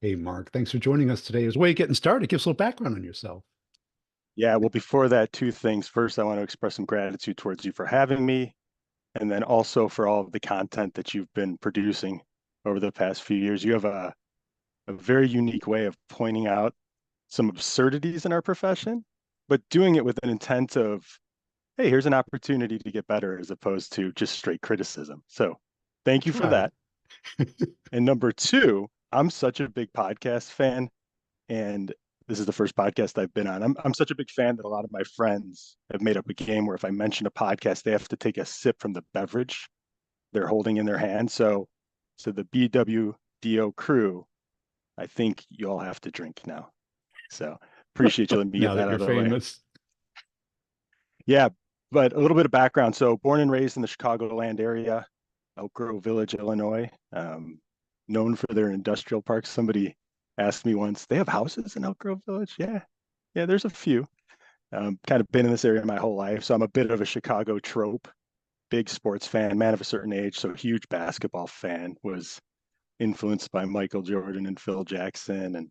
Hey, Mark, thanks for joining us today. As a way of getting started, give us a little background on yourself. Yeah, well, before that, two things. First, I want to express some gratitude towards you for having me, and then also for all of the content that you've been producing over the past few years. You have a very unique way of pointing out some absurdities in our profession, but doing it with an intent of, hey, here's an opportunity to get better as opposed to just straight criticism. So thank you for Try. that. And number two, I'm such a big podcast fan, and this is the first podcast I've been on. I'm such a big fan that a lot of my friends have made up a game where if I mention a podcast, they have to take a sip from the beverage they're holding in their hand. So the BWDO crew, I think you all have to drink now. So appreciate you letting me get Now that that out you're of the way. famous. Yeah, but a little bit of background. So born and raised in the Chicagoland area, Elk Grove Village, Illinois, known for their industrial parks. Somebody asked me once, they have houses in Elk Grove Village? Yeah, there's a few. Kind of been in this area my whole life, so I'm a bit of a Chicago trope. Big sports fan, man of a certain age, so huge basketball fan. Was influenced by Michael Jordan and Phil Jackson, and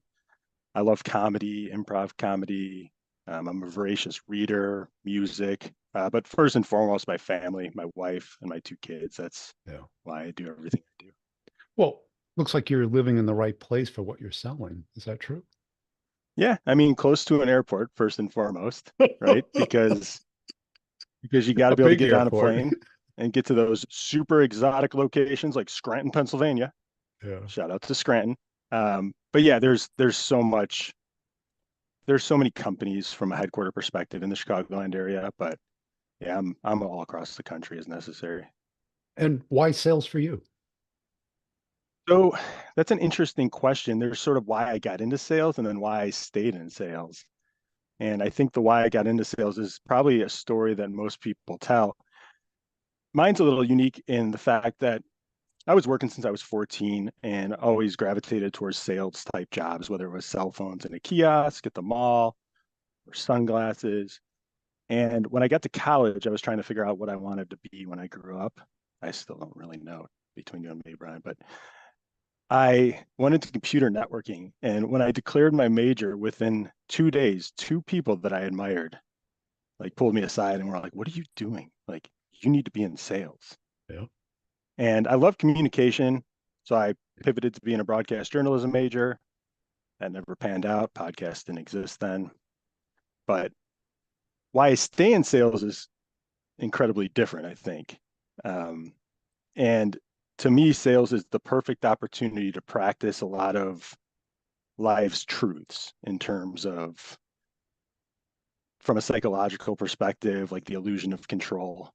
I love comedy, improv comedy. I'm a voracious reader, music, but first and foremost, my family, my wife, and my two kids. That's Yeah. why I do everything I do. Well, looks like you're living in the right place for what you're selling. Is that true? Yeah, I mean, close to an airport first and foremost, right? Because you got to A be able to big get on a airport. plane and get to those super exotic locations like Scranton, Pennsylvania. Yeah. Shout out to Scranton. But yeah, there's so many companies from a headquarter perspective in the Chicagoland area. But yeah, I'm all across the country as necessary. And why sales for you? So that's an interesting question. There's sort of why I got into sales and then why I stayed in sales. And I think the why I got into sales is probably a story that most people tell. Mine's a little unique in the fact that I was working since I was 14 and always gravitated towards sales type jobs, whether it was cell phones in a kiosk at the mall or sunglasses. And when I got to college, I was trying to figure out what I wanted to be when I grew up. I still don't really know between you and me, Brian, but I went into computer networking. And when I declared my major, within 2 days, two people that I admired like pulled me aside and were like, "What are you doing? Like, you need to be in sales." Yeah. And I love communication. So I pivoted to being a broadcast journalism major. That never panned out. Podcast didn't exist then. But why I stay in sales is incredibly different, I think. Um, and to me, sales is the perfect opportunity to practice a lot of life's truths in terms of, from a psychological perspective, like the illusion of control,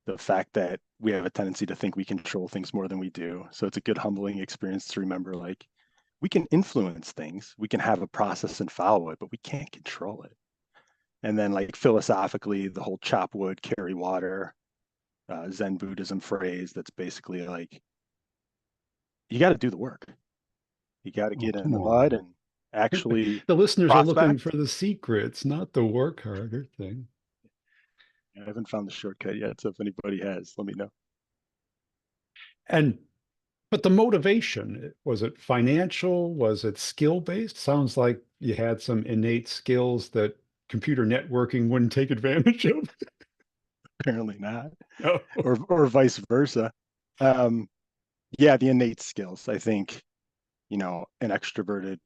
the fact that we have a tendency to think we control things more than we do. So it's a good humbling experience to remember like we can influence things, we can have a process and follow it, but we can't control it. And then like philosophically, the whole chop wood, carry water, Zen Buddhism phrase that's basically like you got to do the work. You got to Oh, get in come the mud on. and actually The listeners are looking for prospect. the secrets, not the work harder thing. I haven't found the shortcut yet, so if anybody has, let me know. And but the motivation, was it financial? Was it skill based? Sounds like you had some innate skills that computer networking wouldn't take advantage of. Apparently not, Oh. or vice versa. Um, yeah, the innate skills. I think an extroverted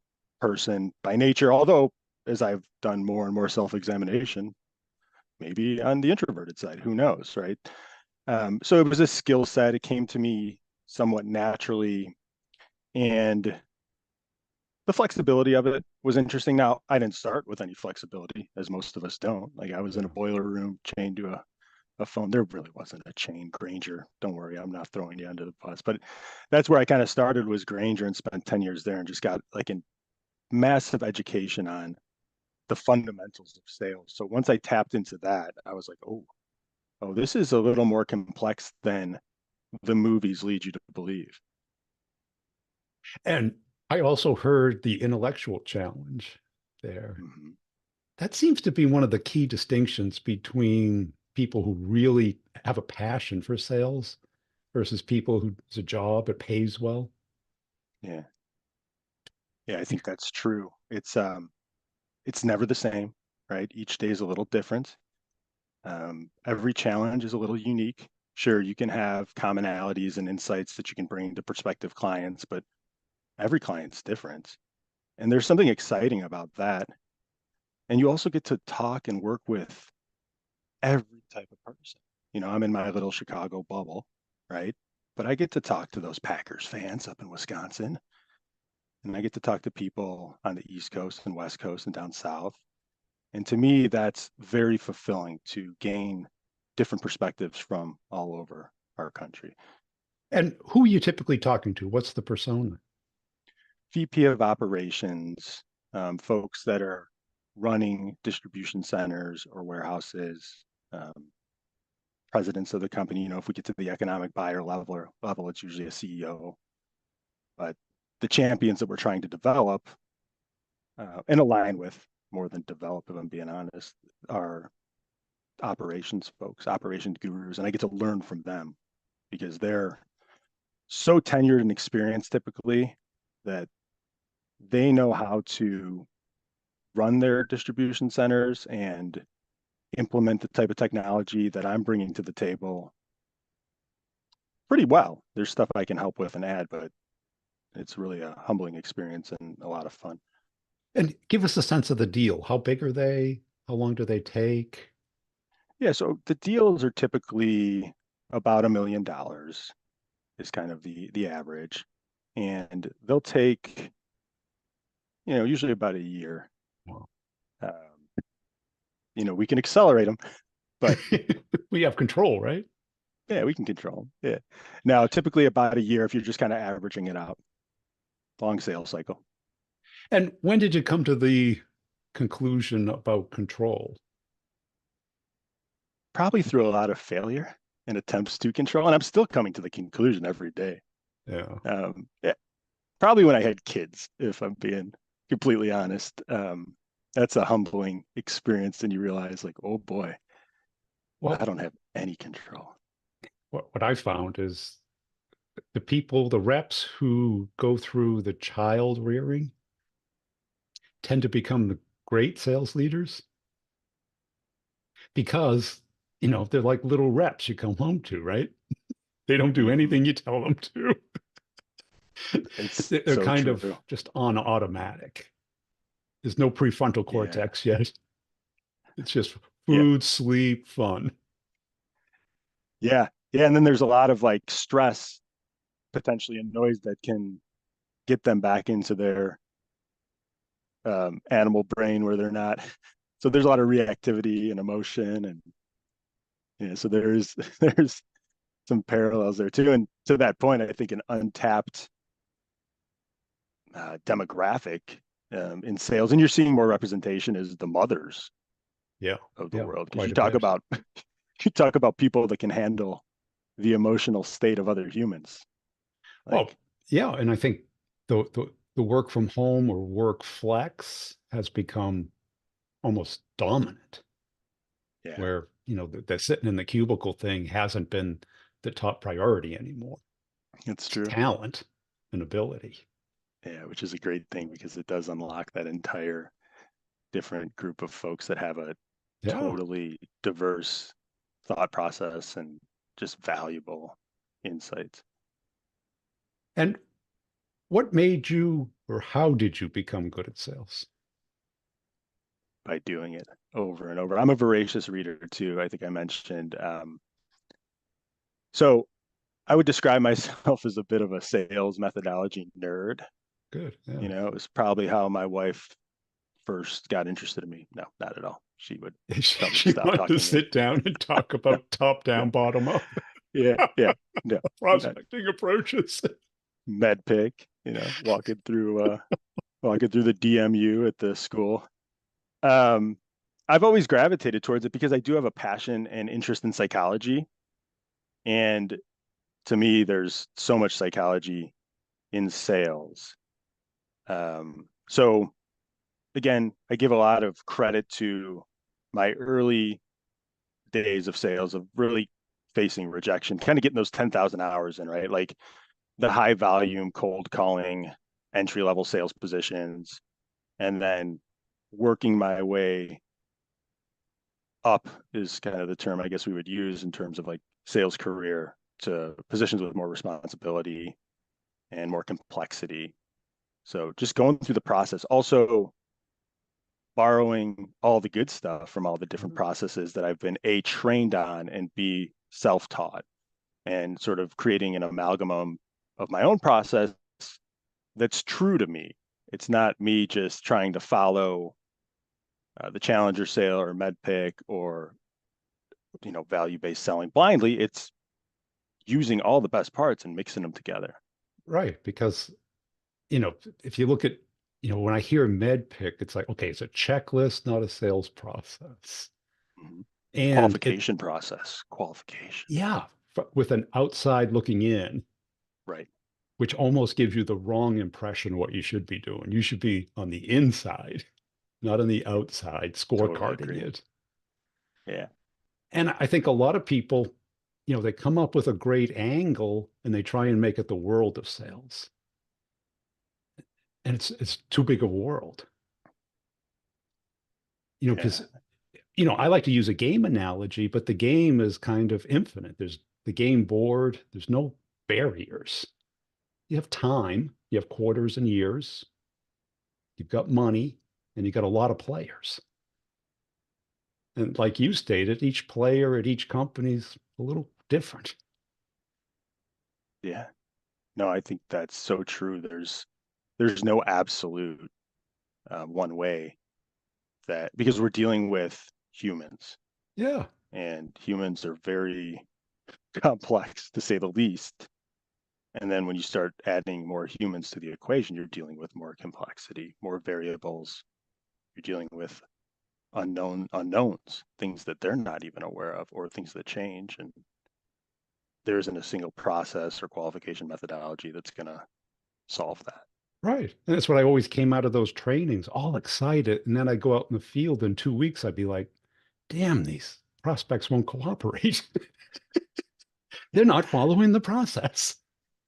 person by nature, although as I've done more and more self-examination, maybe on the introverted side, who knows, right? So it was a skill set. It came to me somewhat naturally, and the flexibility of it was interesting. Now, I didn't start with any flexibility, as most of us don't. Like I was in a Yeah. boiler room chained to a phone. There really wasn't a chain. Granger, don't worry, I'm not throwing you under the bus. But that's where I kind of started was Granger and spent 10 years there and just got like a massive education on the fundamentals of sales. So once I tapped into that, I was like, oh, this is a little more complex than the movies lead you to believe. And I also heard the intellectual challenge there. Mm-hmm. That seems to be one of the key distinctions between people who really have a passion for sales versus people who it's a job, it pays well. Yeah. Yeah, I think that's true. It's never the same, right? Each day is a little different. Every challenge is a little unique. Sure, you can have commonalities and insights that you can bring to prospective clients, but every client's different. And there's something exciting about that. And you also get to talk and work with every type of person. I'm in my little Chicago bubble, right? But I get to talk to those Packers fans up in Wisconsin, and I get to talk to people on the East Coast and West Coast and down South. And to me, that's very fulfilling to gain different perspectives from all over our country. And who are you typically talking to? What's the persona? VP of operations, folks that are running distribution centers or warehouses, presidents of the company. If we get to the economic buyer level, it's usually a CEO. But the champions that we're trying to develop and align with, more than develop, if I'm being honest, are operations folks, operations gurus, and I get to learn from them because they're so tenured and experienced typically that they know how to run their distribution centers and implement the type of technology that I'm bringing to the table pretty well. There's stuff I can help with and add, but it's really a humbling experience and a lot of fun. And give us a sense of the deal. How big are they? How long do they take? Yeah, so the deals are typically about $1 million is kind of the average, and they'll take usually about a year. Wow. We can accelerate them, but We have control, right? yeah, we can control them. Yeah. Now, typically about a year if you're just kind of averaging it out. Long sales cycle. And when did you come to the conclusion about control? Probably through a lot of failure and attempts to control, and I'm still coming to the conclusion every day. Yeah. Yeah, probably when I had kids, if I'm being completely honest. That's a humbling experience, and you realize, like, oh boy, I Well, don't have any control. what I found is the reps who go through the child rearing tend to become the great sales leaders because, they're like little reps you come home to, right? They don't do Mm-hmm. anything you tell them to. It's They're so kind true. of just on automatic. There's no prefrontal Yeah, cortex yet. It's just yeah, food, sleep, fun. yeah. And then there's a lot of like stress, potentially, and noise that can get them back into their animal brain where they're not. So there's a lot of reactivity and emotion, and so there's some parallels there too. And to that point, I think an untapped demographic in sales, and you're seeing more representation, is the mothers Yeah. of the Yeah. world. Because Quite you a talk bit. about you talk about people that can handle the emotional state of other humans. Well, Like, yeah. And I think the work from home or work flex has become almost dominant, yeah, where, the sitting in the cubicle thing hasn't been the top priority anymore. it's It's true. talent and ability. Yeah, which is a great thing because it does unlock that entire different group of folks that have a Yeah. totally diverse thought process and just valuable insights And what made you, or how did you become good at sales? by doing it over and over. I'm a voracious reader too. I think I mentioned. So I would describe myself as a bit of a sales methodology nerd. Good. Yeah. It was probably how my wife first got interested in me. No, not at all. She would tell me to She stop wanted to talking to me. sit down and talk No, about top no. down, bottom up Yeah, yeah, no. prospecting approaches. Med pick, walking through the DMU at the school. Um, I've always gravitated towards it because I do have a passion and interest in psychology. And to me, there's so much psychology in sales. So again, I give a lot of credit to my early days of sales, of really facing rejection, kind of getting those 10,000 hours in, right? Like the high volume cold calling entry-level sales positions, and then working my way up is kind of the term I guess we would use in terms of like sales career to positions with more responsibility and more complexity. So just going through the process, also borrowing all the good stuff from all the different processes that I've been A, trained on, and B, self-taught, and sort of creating an amalgam of my own process that's true to me. It's not me just trying to follow the Challenger sale or MedPick or value-based selling blindly. It's using all the best parts and mixing them together. Right. Because, if you look at, when I hear med pick, it's like, okay, it's a checklist, not a sales process. Mm-hmm. And Qualification process, qualification. yeah, with an outside looking in, Right. which almost gives you the wrong impression what you should be doing. You should be on the inside, not on the outside, Totally scorecarding agree. it. Yeah. And I think a lot of people, they come up with a great angle and they try and make it the world of sales. And it's too big a world. Yeah. Because I like to use a game analogy, but the game is kind of infinite. There's the game board, there's no barriers. You have time, you have quarters and years, you've got money, and you've got a lot of players. And like you stated, each player at each company is a little different. Yeah. No, I think that's so true. There's no absolute one way that because we're dealing with humans Yeah, and humans are very complex to say the least. And then when you start adding more humans to the equation, you're dealing with more complexity, more variables. You're dealing with unknowns, things that they're not even aware of, or things that change. And there isn't a single process or qualification methodology that's going to solve that. right. And that's what I always came out of those trainings, all excited. And then I go out in the field in 2 weeks, I'd be like, damn, these prospects won't cooperate. They're not following the process.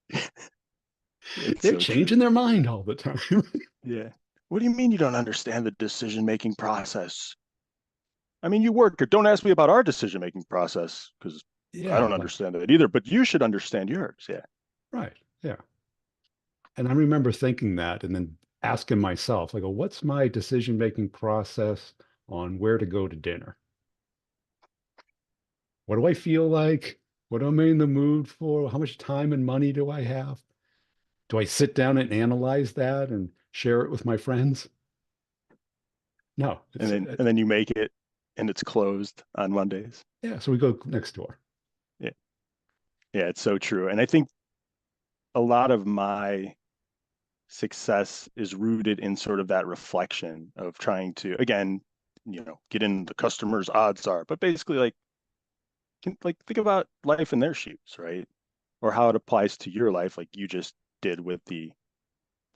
It's They're so changing true. their mind all the time. Yeah. What do you mean you don't understand the decision making process? I mean, you work it. Don't ask me about our decision making process because I Yeah, don't like, understand it either, but you should understand yours. Yeah. right. Yeah. And I remember thinking that and then asking myself, I go, what's my decision-making process on where to go to dinner? What do I feel like? What am I in the mood for? How much time and money do I have? Do I sit down and analyze that and share it with my friends? No, And then you make it and it's closed on Mondays. yeah, so we go next door. Yeah. Yeah, it's so true. And I think a lot of my success is rooted in sort of that reflection of trying to again, get in the customer's odds are, but basically like think about life in their shoes, right? Or how it applies to your life, like you just did with the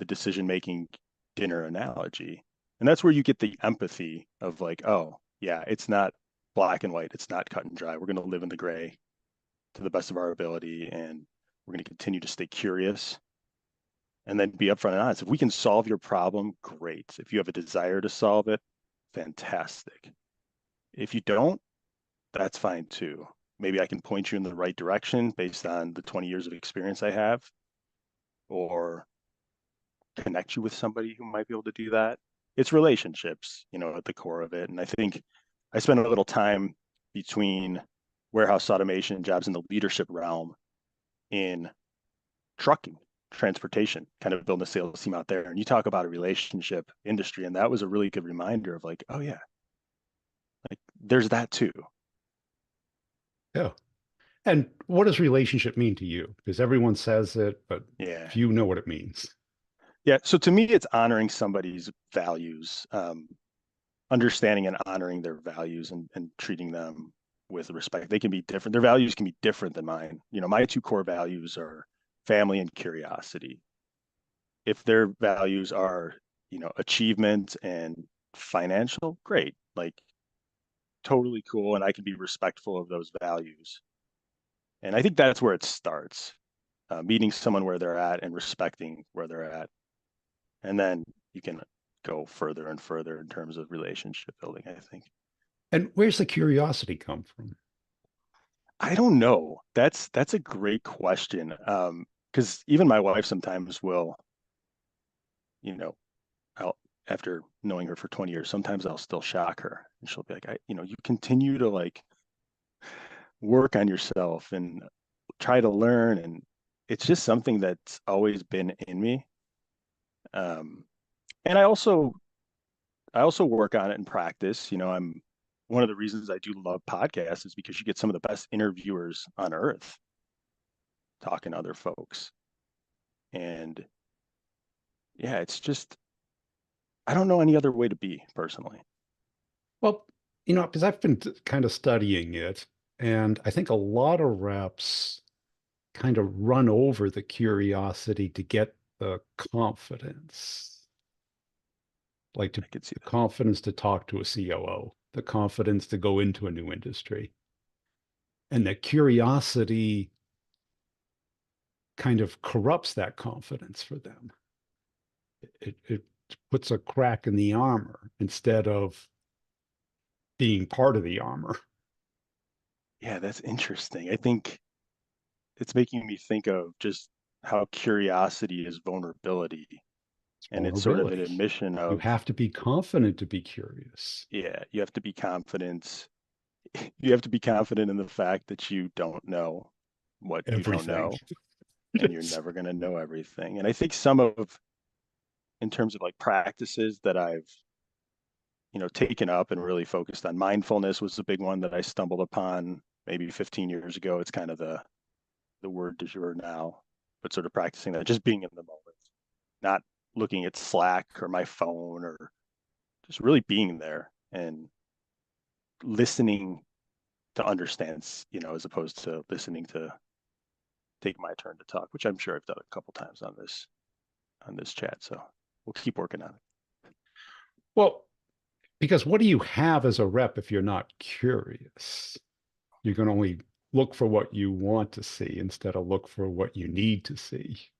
decision making dinner analogy. And that's where you get the empathy of like, oh, yeah, it's not black and white. It's not cut and dry. We're going to live in the gray to the best of our ability. And we're going to continue to stay curious and then be upfront and honest. If we can solve your problem, great. If you have a desire to solve it, fantastic. If you don't, that's fine too. Maybe I can point you in the right direction based on the 20 years of experience I have, or connect you with somebody who might be able to do that. It's relationships, at the core of it. And I think I spent a little time between warehouse automation jobs in the leadership realm in trucking, transportation, kind of building a sales team out there. And you talk about a relationship industry, and that was a really good reminder of like, oh yeah, like there's that too. Yeah. And what does relationship mean to you? Because everyone says it, but Yeah. few know what it means. Yeah. So to me, it's honoring somebody's values, understanding and honoring their values and treating them with respect. They can be different. Their values can be different than mine. My two core values are family and curiosity. If their values are, achievement and financial, great. Like totally cool. And I can be respectful of those values. And I think that's where it starts. Meeting someone where they're at and respecting where they're at. And then you can go further and further in terms of relationship building, I think. And where's the curiosity come from? I don't know. That's a great question. Because even my wife sometimes will, you know, I'll after knowing her for 20 years, sometimes I'll still shock her. And she'll be like, you continue to like work on yourself and try to learn. And it's just something that's always been in me. Um, and I also work on it in practice. I'm one of the reasons I do love podcasts is because you get some of the best interviewers on earth talking to other folks. And yeah, it's just I don't know any other way to be personally. Well, because I've been kind of studying it, and I think a lot of reps kind of run over the curiosity to get the confidence, like I could see the that. confidence to talk to a COO, the confidence to go into a new industry. And the curiosity kind of corrupts that confidence for them. It puts a crack in the armor instead of being part of the armor. Yeah, that's interesting. I think it's making me think of just how curiosity is vulnerability. It's And it's sort of an vulnerability. admission You of, have to be confident to be curious. yeah, you have to be confident. You have to be confident in the fact that you don't know what you don't Everything. know, and you're Yes. never going to know everything. And I think in terms of like practices that I've, taken up and really focused on, mindfulness was the big one that I stumbled upon maybe 15 years ago. It's kind of the word du jour now, but sort of practicing that, just being in the moment, not looking at Slack or my phone, or just really being there and listening to understand, as opposed to listening to take my turn to talk, which I'm sure I've done a couple times on this chat. So we'll keep working on it. Well, because what do you have as a rep if you're not curious? You can only look for what you want to see instead of look for what you need to see.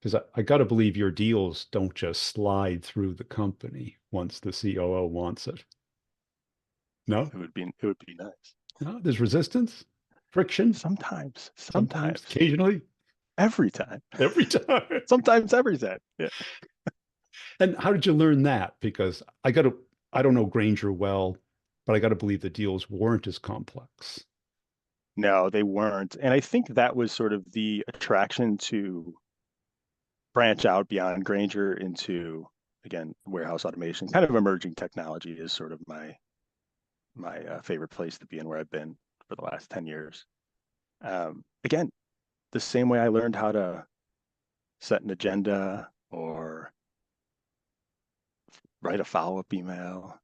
Because I got to believe your deals don't just slide through the company once the COO wants it. No, It would be nice. no, there's resistance, friction, Sometimes, sometimes, sometimes, occasionally, every time, every time. sometimes every time. Yeah. And how did you learn that? Because I don't know Granger well, but I got to believe the deals weren't as complex. No, they weren't. And I think that was sort of the attraction to branch out beyond Granger into, again, warehouse automation. Kind of emerging technology is sort of my favorite place to be in, where I've been for the last 10 years. Again, the same way I learned how to set an agenda or write a follow-up email,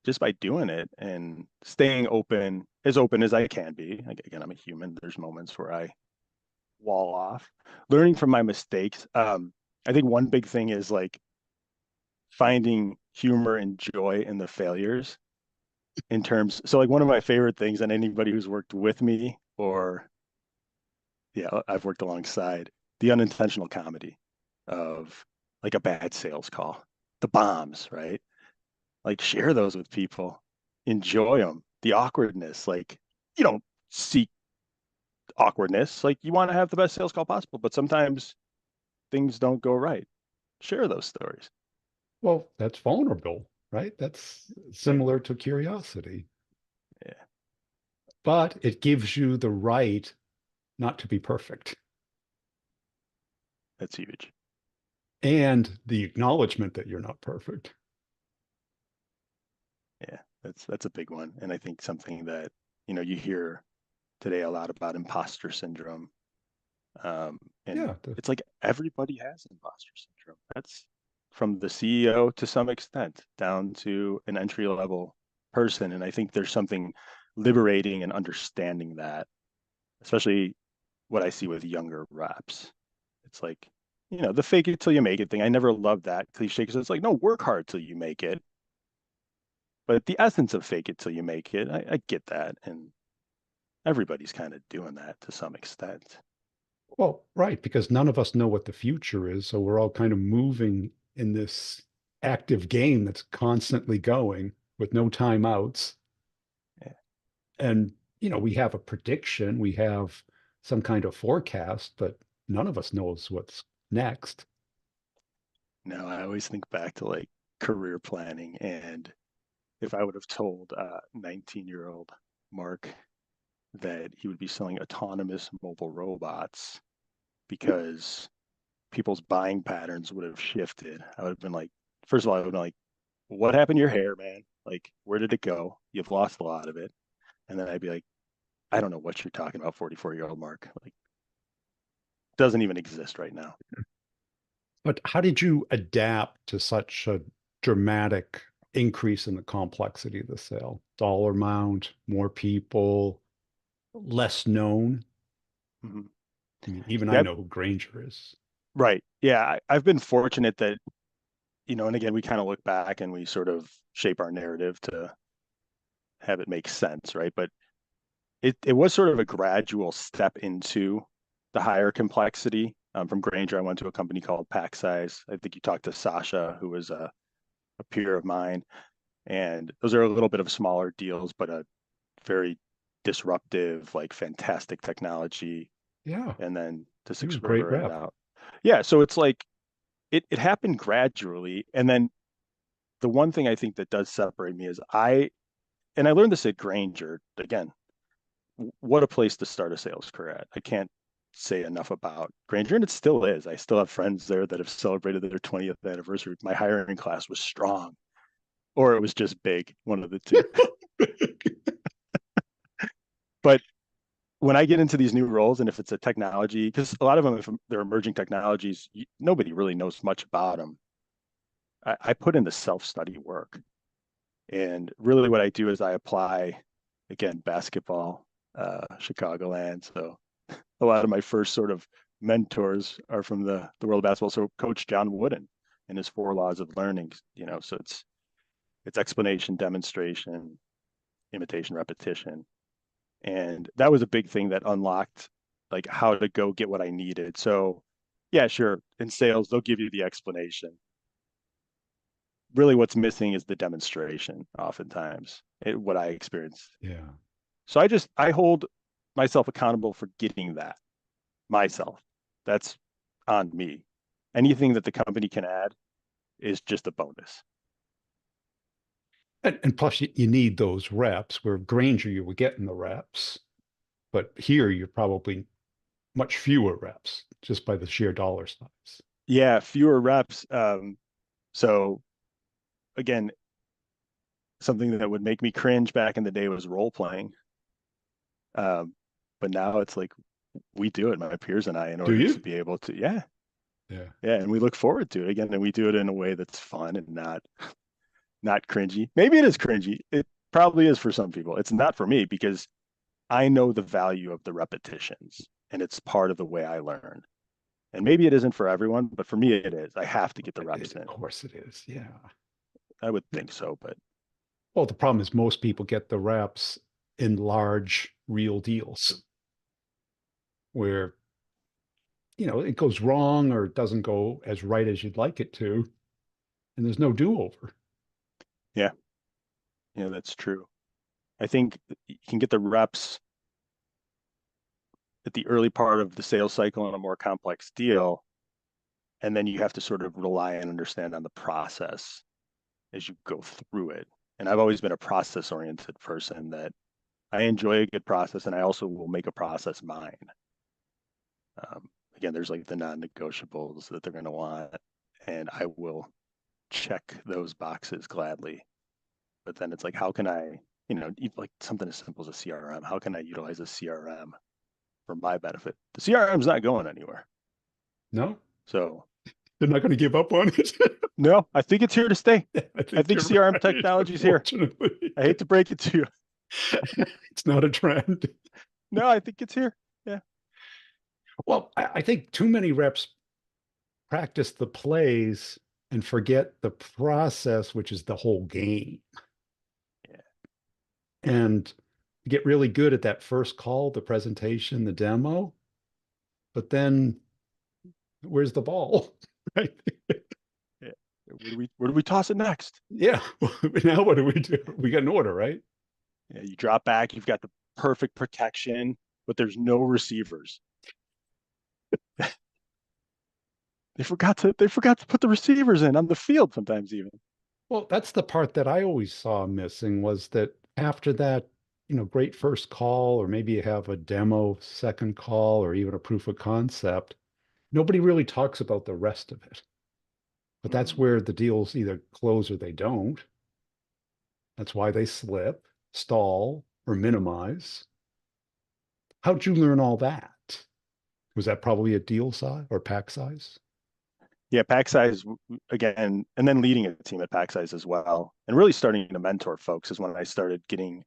just by doing it and staying open as I can be. Like, again, I'm a human. There's moments where I wall off. Learning from my mistakes. I think one big thing is like finding humor and joy in the failures. So like one of my favorite things, and anybody who's worked with me, or yeah, I've worked alongside, the unintentional comedy of like a bad sales call, the bombs, right? Like, share those with people, enjoy them, the awkwardness. Like, you don't seek awkwardness. Like, you want to have the best sales call possible, but sometimes things don't go right. Share those stories. Well, that's vulnerable, right? That's Yeah, similar to curiosity, yeah, but it gives you the right not to be perfect that's huge. and the acknowledgement that you're not perfect. Yeah, that's a big one, and I think something that you hear today a lot about imposter syndrome. Um, and Yeah. it's like everybody has imposter syndrome. That's from the CEO to some extent down to an entry level person. And I think there's something liberating in understanding that, especially what I see with younger reps. It's like, the fake it till you make it thing. I never loved that cliche because it's like, no, work hard till you make it. But the essence of fake it till you make it, I get that. And everybody's kind of doing that to some extent. Well, right, because none of us know what the future is, so we're all kind of moving in this active game that's constantly going with no timeouts. Yeah. And, we have a prediction, we have some kind of forecast, but none of us knows what's next. No, I always think back to like career planning, and if I would have told 19-year-old Mark that he would be selling autonomous mobile robots because people's buying patterns would have shifted, I would have been like, first of all, I would have been like, what happened to your hair, man? Like, where did it go? You've lost a lot of it. And then I'd be like, I don't know what you're talking about, 44-year-old Mark. Like, doesn't even exist right now. But how did you adapt to such a dramatic increase in the complexity of the sale? Dollar amount, more people, less known. Mm-hmm. I mean, even I Yep. know who Granger is. Right. Yeah. I've been fortunate that, and again, we kind of look back and we sort of shape our narrative to have it make sense, right? But it was sort of a gradual step into the higher complexity. From Granger, I went to a company called Pack Size. I think you talked to Sasha, who was a peer of mine, and those are a little bit of smaller deals, but a very disruptive, like fantastic technology. Yeah, And then to he was Six a great River and rep. out. Yeah, so it's like it happened gradually, and then the one thing I think that does separate me is I learned this at Granger again. What a place to start a sales career at. I can't say enough about Granger, and it still is. I still have friends there that have celebrated their 20th anniversary. My hiring class was strong, or it was just big, one of the two. But when I get into these new roles, and if it's a technology, because a lot of them, if they're emerging technologies, nobody really knows much about them. I put in the self-study work, and really what I do is I apply, again, basketball, Chicagoland. So a lot of my first sort of mentors are from the world of basketball. So Coach John Wooden and his 4 laws of learning, so it's explanation, demonstration, imitation, repetition. And that was a big thing that unlocked like how to go get what I needed. So yeah, sure. In sales, they'll give you the explanation. Really what's missing is the demonstration oftentimes, what I experienced. Yeah. So I hold myself accountable for getting that myself. That's on me. Anything that the company can add is just a bonus. And plus, you need those reps. Where Granger, you were getting the reps, but here you're probably much fewer reps just by the sheer dollar size. Yeah, fewer reps. So again, something that would make me cringe back in the day was role playing. Um, but now it's like we do it, my peers and I, in Do order to you? be able to, yeah, Yeah. yeah, and we look forward to it again, and we do it in a way that's fun and not cringy. Maybe it is cringy. It probably is for some people. It's not for me because I know the value of the repetitions, and it's part of the way I learn. And maybe it isn't for everyone, but for me it is. I have to get the reps Of in. course it is. Yeah. I would think so, but Well, the problem is most people get the reps in large real deals where, it goes wrong or it doesn't go as right as you'd like it to, and there's no do-over. yeah, that's true. I think you can get the reps at the early part of the sales cycle on a more complex deal, and then you have to sort of rely and understand on the process as you go through it. And I've always been a process oriented person that I enjoy a good process, and I also will make a process mine. Again, there's like the non-negotiables that they're going to want, and I will check those boxes gladly. But then it's like, how can I, like something as simple as a CRM, how can I utilize a CRM for my benefit? The CRM is not going anywhere. No, So they're not going to give up on it. no, I think it's here to stay. I I think think you're CRM right, technology is here. unfortunately. I hate to break it to you. It's not a trend. No, I think it's here. Yeah. Well, I think too many reps practice the plays and forget the process, which is the whole game. Yeah. And get really good at that first call, the presentation, the demo. but then where's the ball? Right? Yeah. Where do we toss it next? Yeah. Now what do we do? We got an order, right? Yeah, you drop back, you've got the perfect protection, but there's no receivers. They forgot to put the receivers in on the field sometimes even. Well, that's the part that I always saw missing was that after that, great first call, or maybe you have a demo second call, or even a proof of concept, nobody really talks about the rest of it. But that's Mm. where the deals either close or they don't. That's why they slip, stall, or minimize. How'd you learn all that? Was that probably a deal size or pack size? Yeah, pack size again, and then leading a team at pack size as well, and really starting to mentor folks is when I started getting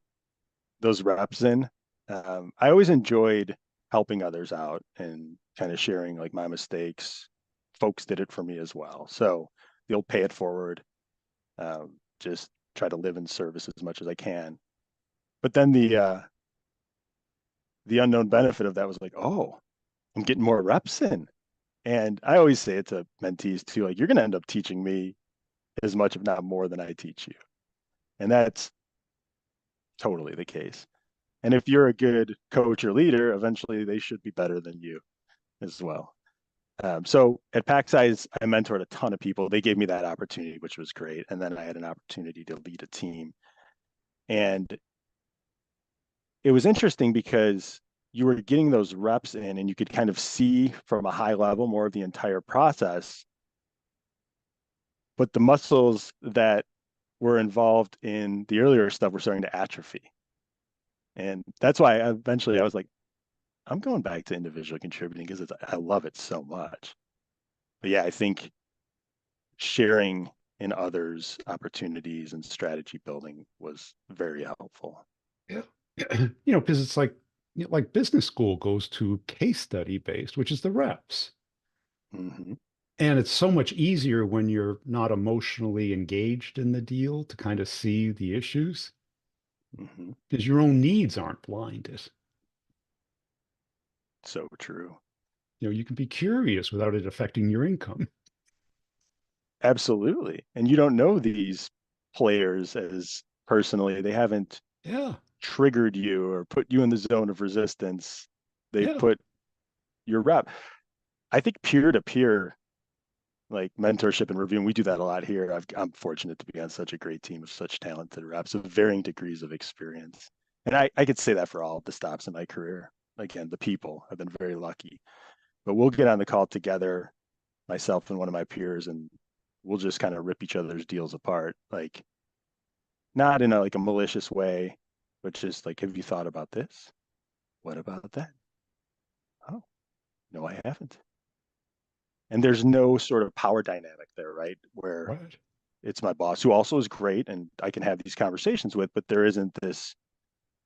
those reps in. I always enjoyed helping others out and kind of sharing like my mistakes. Folks did it for me as well, so the old pay it forward. Just try to live in service as much as I can. But then the unknown benefit of that was like, oh, I'm getting more reps in. And I always say it to mentees too, like you're going to end up teaching me as much, if not more, than I teach you. And that's totally the case. And if you're a good coach or leader, eventually they should be better than you as well. So at Pack Size, I mentored a ton of people. They gave me that opportunity, which was great. And then I had an opportunity to lead a team. And it was interesting because you were getting those reps in and you could kind of see from a high level more of the entire process. But the muscles that were involved in the earlier stuff were starting to atrophy. And that's why eventually I was like, I'm going back to individual contributing because I love it so much. But yeah, I think sharing in others' opportunities and strategy building was very helpful. Yeah. Because it's like business school goes to case study based, which is the reps. Mm-hmm. And it's so much easier when you're not emotionally engaged in the deal to kind of see the issues Mm-hmm. because your own needs aren't blinded. So true. You can be curious without it affecting your income. Absolutely. And you don't know these players as personally. They haven't Yeah. triggered you or put you in the zone of resistance. They've Yeah. put your rep. I think peer to peer, like mentorship and reviewing, we do that a lot here. I'm fortunate to be on such a great team of such talented reps of varying degrees of experience. And I could say that for all of the stops in my career. Again, the people have been very lucky. But we'll get on the call together, myself and one of my peers, and we'll just kind of rip each other's deals apart. Like not in like a malicious way, but just like, have you thought about this? What about that? Oh, no, I haven't. And there's no sort of power dynamic there, right? Where Right. it's my boss who also is great and I can have these conversations with, but there isn't this,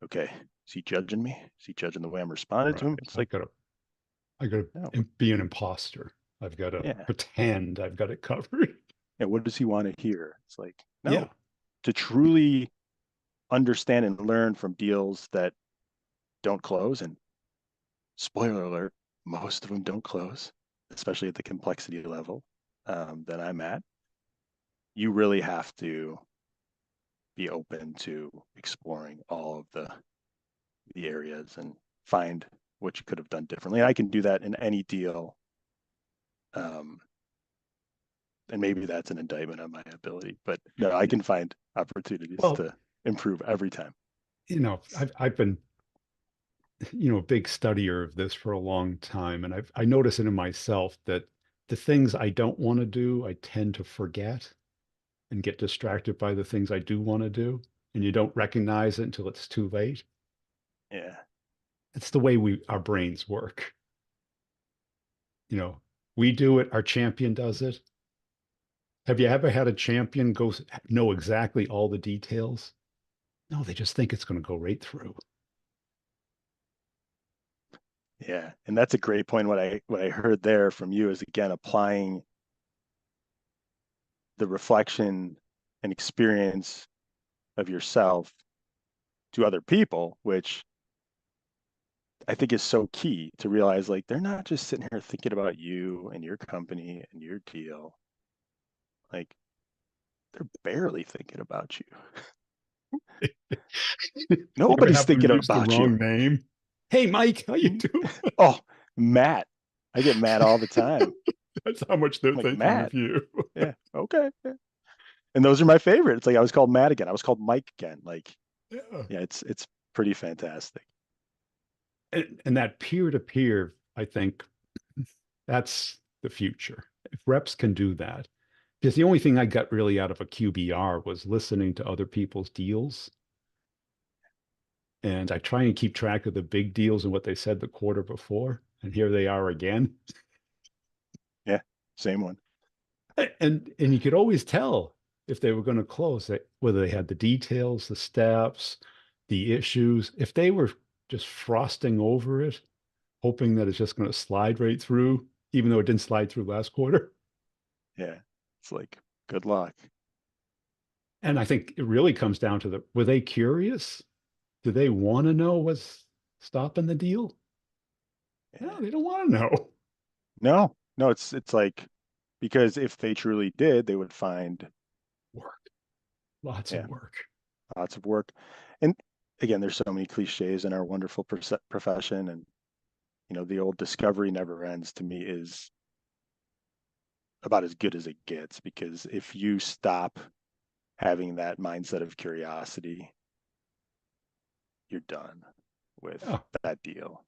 okay, is he judging me? Is he judging the way I'm responding to Right. him? It's like, I gotta no, be an imposter. I've got to yeah. pretend I've got it covered. And what does he want to hear? It's like, Yeah. no, to truly understand and learn from deals that don't close. And spoiler alert, most of them don't close, especially at the complexity level that I'm at. You really have to be open to exploring all of the areas and find what you could have done differently. And I can do that in any deal. Um, and maybe that's an indictment on my ability, but no, I can find opportunities Well, to improve every time. I've been a big studier of this for a long time, and I notice it in myself that the things I don't want to do, I tend to forget and get distracted by the things I do want to do, and you don't recognize it until it's too late. Yeah. It's the way our brains work. You know, we do it, our champion does it. Have you ever had a champion know exactly all the details? No, they just think it's going to go right through. Yeah. And that's a great point. What I heard there from you is again applying the reflection and experience of yourself to other people, which I think is so key to realize like they're not just sitting here thinking about you and your company and your deal. Like they're barely thinking about you. You ever Nobody's have them thinking use the about you. wrong name? Hey, Mike, how you doing? Oh, Matt. I get Matt all the time. That's how much they're I'm like, thinking Matt. of you. Yeah, okay. Yeah. And those are my favorite. It's like I was called Matt again. I was called Mike again. Like, Yeah. yeah, it's pretty fantastic. And that peer to peer, I think that's the future. If reps can do that, because the only thing I got really out of a QBR was listening to other people's deals. And I try and keep track of the big deals and what they said the quarter before. And here they are again. Yeah, same one. And you could always tell if they were going to close it, whether they had the details, the steps, the issues. If they were just frosting over it, hoping that it's just going to slide right through, even though it didn't slide through last quarter. Yeah, it's like good luck. And I think it really comes down to were they curious? Do they want to know what's stopping the deal? No, Yeah. they don't want to know. No, no, it's like because if they truly did, they would find Work, lots of yeah, work. lots of work. And again, there's so many cliches in our wonderful profession, and the old discovery never ends to me is about as good as it gets because if you stop having that mindset of curiosity, you're done with Yeah. that deal.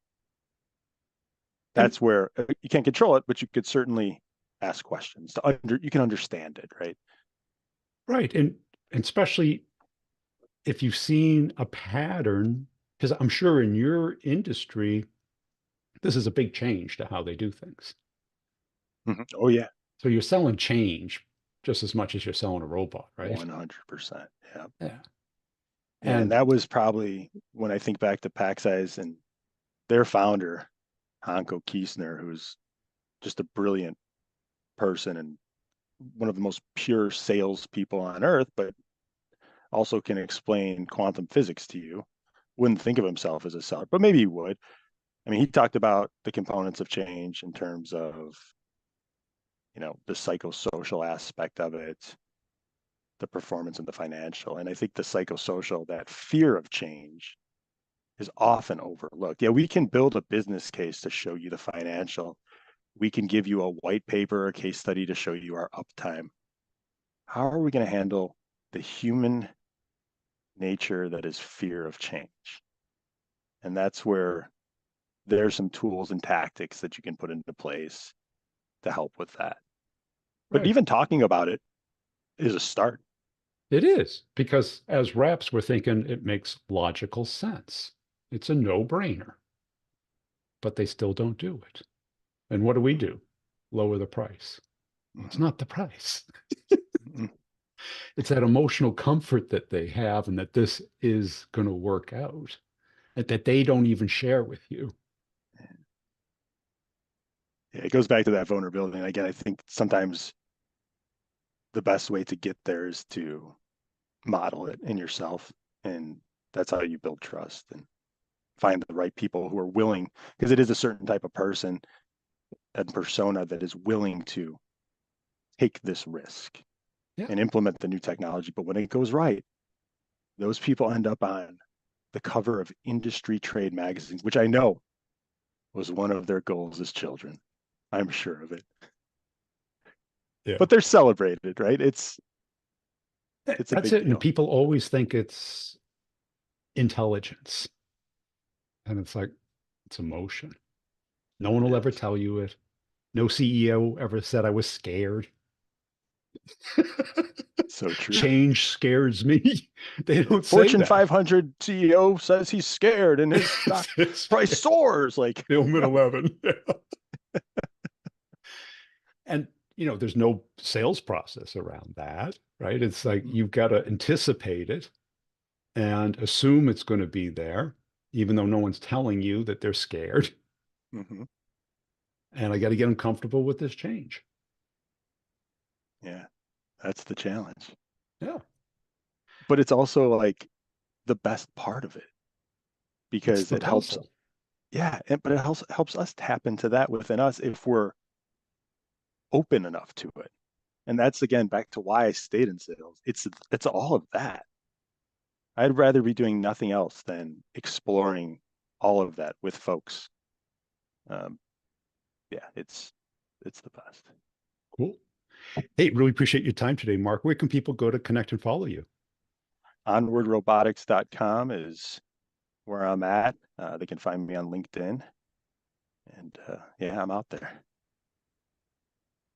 And That's where you can't control it, but you could certainly ask questions you can understand it, right? right. And especially if you've seen a pattern, because I'm sure in your industry, this is a big change to how they do things. Oh yeah, So you're selling change just as much as you're selling a robot, right? 100%. Yeah. Yeah. Yeah, and And that was probably when I think back to PacSize and their founder, Hanko Kiesner, who's just a brilliant person and one of the most pure salespeople on earth, but also can explain quantum physics to you. Wouldn't think of himself as a seller, but maybe he would. I mean, he talked about the components of change in terms of, the psychosocial aspect of it, the performance and the financial. And I think the psychosocial, that fear of change is often overlooked. Yeah, we can build a business case to show you the financial. We can give you a white paper or case study to show you our uptime. How are we going to handle the human nature that is fear of change? And that's where there's some tools and tactics that you can put into place to help with that. But right, even talking about it is a start. it is because as reps, we're thinking it makes logical sense. It's a no-brainer, but they still don't do it. And what do? Lower the price. Well, it's Mm-hmm. not the price. Mm-hmm. It's that emotional comfort that they have and that this is going to work out, and that they don't even share with you. Yeah, it goes back to that vulnerability. And again, I think sometimes the best way to get there is to model it in yourself. And that's how you build trust and find the right people who are willing, because it is a certain type of person and persona that is willing to take this risk Yeah. and implement the new technology. But when it goes right, those people end up on the cover of industry trade magazines, which I know was one of their goals as children. I'm sure of it. Yeah. But they're celebrated, right? It's a That's big it. And deal. people always think it's intelligence. And it's like, it's emotion. No one It will ever is. tell you it. No CEO ever said I was scared. So true. Change scares me. They Yeah. don't say Fortune that. 500 CEO says he's scared and his stock It's price soars. Like, Film at 11. And, there's no sales process around that, right? It's like you've got to anticipate it and assume it's going to be there, even though no one's telling you that they're scared. mm-hmm. And I got to get them comfortable with this change. Yeah, that's the challenge. Yeah. But it's also like the best part of it It's because the it helps puzzle. Yeah, but it helps us tap into that within us if we're open enough to it. And that's again back to why I stayed in sales. It's all of that. I'd rather be doing nothing else than exploring all of that with folks. Um, yeah, it's the best. Cool. Hey, really appreciate your time today, Mark. Where can people go to connect and follow you? Onwardrobotics.com is where I'm at. They can find me on LinkedIn. And yeah, I'm out there.